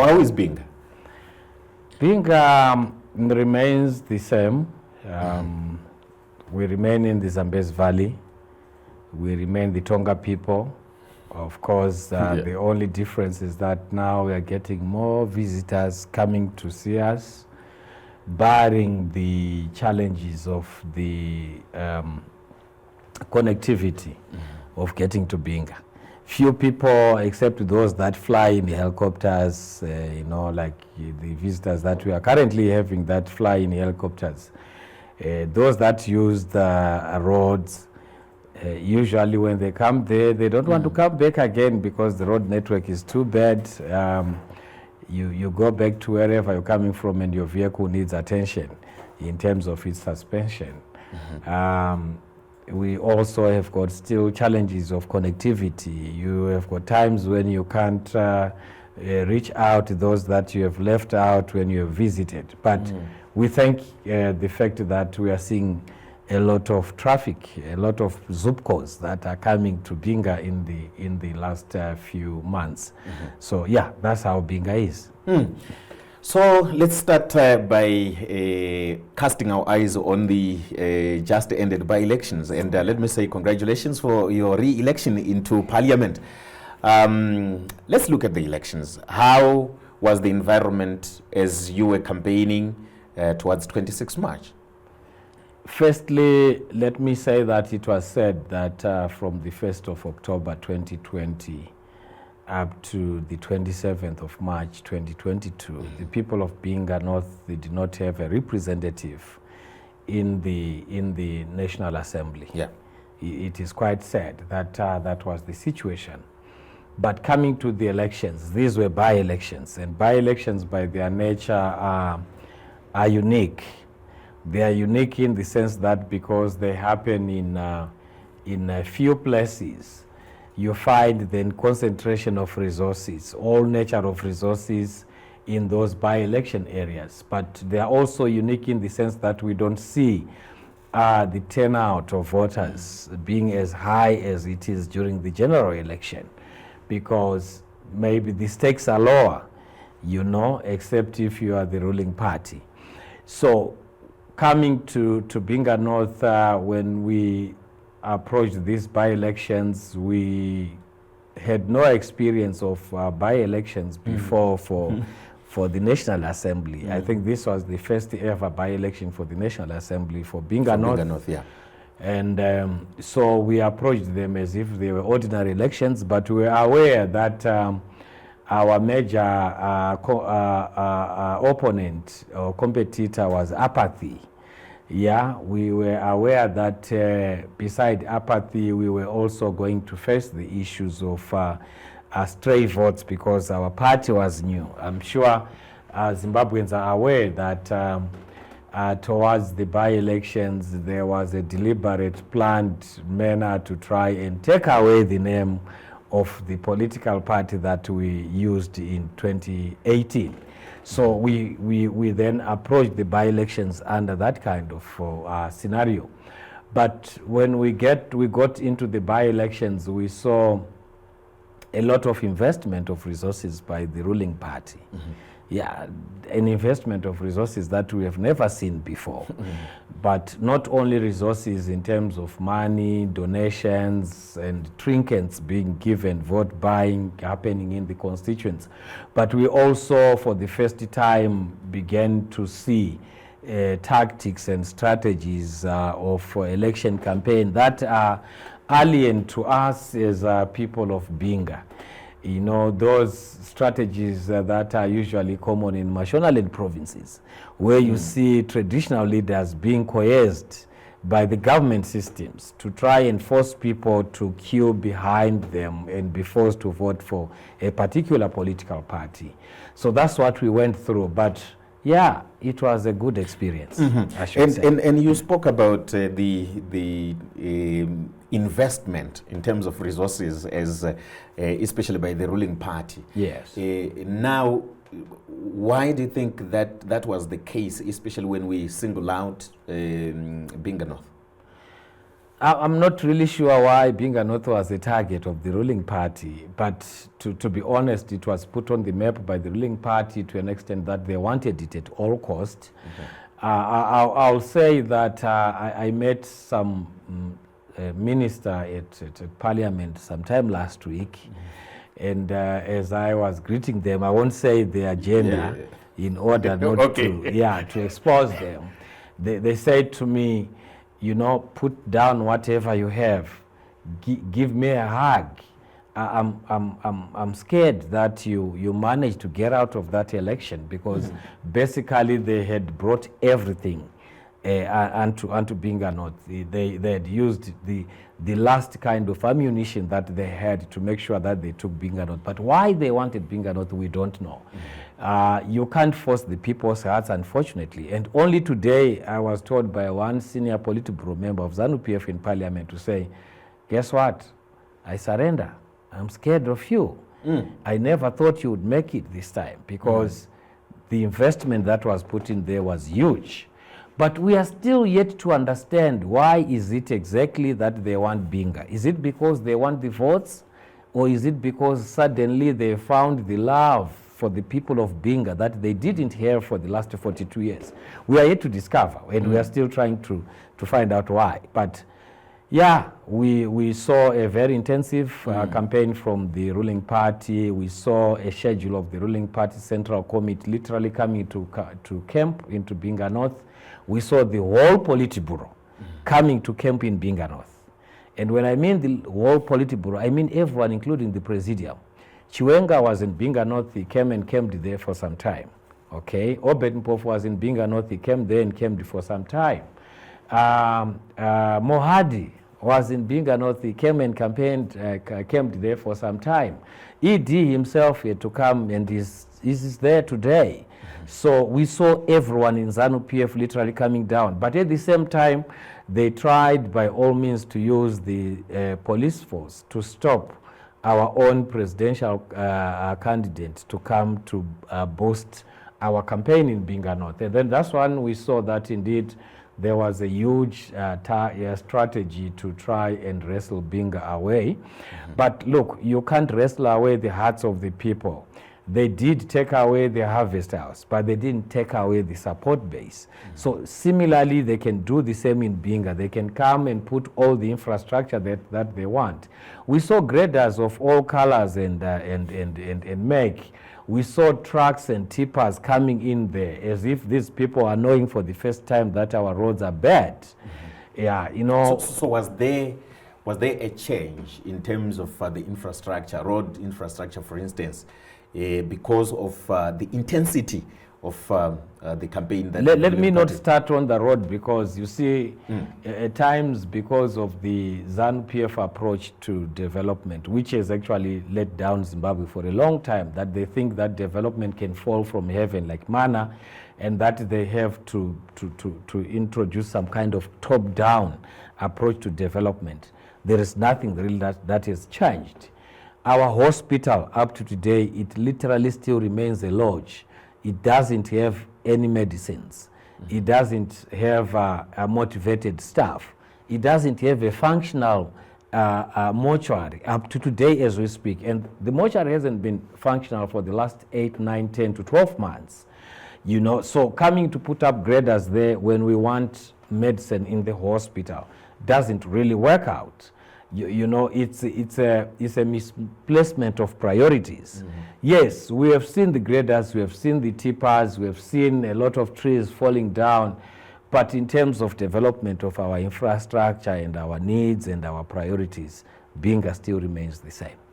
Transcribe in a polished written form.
How is Binga? Binga remains the same. We remain in the Zambezi Valley. We remain the Tonga people. Of course, the only difference is that now we are getting more visitors coming to see us, barring the challenges of the connectivity of getting to Binga. Few people, except those that fly in helicopters, like the visitors that we are currently having that fly in helicopters. Those that use the roads, usually when they come there, they don't want to come back again because the road network is too bad. You go back to wherever you're coming from and your vehicle needs attention in terms of its suspension. We also have got still challenges of connectivity. You have got times when you can't reach out to those that you have left out when you have visited. But we thank the fact that we are seeing a lot of traffic, a lot of Zupcos that are coming to Binga in the last few months. So yeah, that's how Binga is. So let's start by casting our eyes on the just ended by-elections. And let me say congratulations for your re-election into Parliament. Let's look at the elections. How was the environment as you were campaigning towards 26 March? Firstly, let me say that it was said that from the 1st of October 2020 up to the 27th of March 2022, the people of Binga North, they did not have a representative in the National Assembly. Yeah. It is quite sad that that was the situation. But coming to the elections, these were by-elections, and by-elections by their nature are unique. They are unique in the sense that because they happen in a few places, you find then concentration of resources, all nature of resources in those by-election areas. But they are also unique in the sense that we don't see the turnout of voters being as high as it is during the general election, because maybe the stakes are lower, except if you are the ruling party. So coming to Binga North, when we approached these by-elections, we had no experience of by-elections before for the National Assembly. I think this was the first ever by-election for the National Assembly for Binga North. Binga North, yeah. And so we approached them as if they were ordinary elections, but we were aware that our major opponent or competitor was apathy. Yeah, we were aware that beside apathy, we were also going to face the issues of stray votes because our party was new. I'm sure Zimbabweans are aware that towards the by-elections, there was a deliberate, planned manner to try and take away the name of the political party that we used in 2018. So we then approached the by-elections under that kind of scenario. But when we got into the by-elections, we saw a lot of investment of resources by the ruling party. Yeah, an investment of resources that we have never seen before. But not only resources in terms of money, donations, and trinkets being given, vote buying happening in the constituents, but we also, for the first time, began to see tactics and strategies of election campaign that are alien to us as people of Binga. Those strategies that are usually common in Mashonaland provinces, where you see traditional leaders being coerced by the government systems to try and force people to queue behind them and be forced to vote for a particular political party. So that's what we went through. But yeah, it was a good experience, I should say. And you spoke about the investment in terms of resources, as especially by the ruling party. Yes. Now, why do you think that was the case, especially when we single out Binga North? I'm not really sure why Binga North was the target of the ruling party, but to be honest, it was put on the map by the ruling party to an extent that they wanted it at all costs. Okay. I'll say that I met some minister at Parliament sometime last week, and as I was greeting them, I won't say the agenda in order not to expose them. They said to me, you know, put down whatever you have, give me a hug. I'm scared that you managed to get out of that election, because basically they had brought everything onto Binga North. They had used the last kind of ammunition that they had to make sure that they took Binga North. But why they wanted Binga North, we don't know. You can't force the people's hearts, unfortunately. And only today I was told by one senior Politburo member of ZANU-PF in Parliament to say, guess what? I surrender. I'm scared of you. I never thought you would make it this time, because the investment that was put in there was huge. But we are still yet to understand, why is it exactly that they want Binga? Is it because they want the votes? Or is it because suddenly they found the love for the people of Binga that they didn't have for the last 42 years? We are yet to discover, and we are still trying to find out why. But yeah, we saw a very intensive campaign from the ruling party. We saw a schedule of the ruling party central committee literally coming to camp into Binga North. We saw the whole Politburo coming to camp in Binga North. And when I mean the whole Politburo, I mean everyone, including the Presidium. Chiwenga was in Binga North, he came and camped there for some time. Okay, Obed Mpofu was in Binga North, he came there and camped for some time. Mohadi was in Binga North, he came and camped there for some time. ED himself had to come, and is there today. So we saw everyone in ZANU-PF literally coming down. But at the same time, they tried by all means to use the police force to stop our own presidential candidate to come to boost our campaign in Binga North. And then that's when we saw that indeed there was a huge strategy to try and wrestle Binga away. But look, you can't wrestle away the hearts of the people. They did take away the harvest house, but they didn't take away the support base. So similarly, they can do the same in Binga. They can come and put all the infrastructure that they want. We saw graders of all colors and make. We saw trucks and tippers coming in there as if these people are knowing for the first time that our roads are bad. Yeah, you know. So was there a change in terms of the infrastructure, road infrastructure, for instance, because of the intensity of the campaign? Let me not start on the road, because you see, at times, because of the ZANU-PF approach to development, which has actually let down Zimbabwe for a long time, that they think that development can fall from heaven like manna, and that they have to introduce some kind of top-down approach to development. There is nothing really that has changed. Our hospital, up to today, it literally still remains a lodge. It doesn't have any medicines. It doesn't have a motivated staff. It doesn't have a functional mortuary up to today as we speak. And the mortuary hasn't been functional for the last 8, 9, 10 to 12 months. You know, so coming to put up graders there when we want medicine in the hospital doesn't really work out. You know, it's a misplacement of priorities. Yes, we have seen the graders, we have seen the tippers, we have seen a lot of trees falling down, but in terms of development of our infrastructure and our needs and our priorities, Binga still remains the same.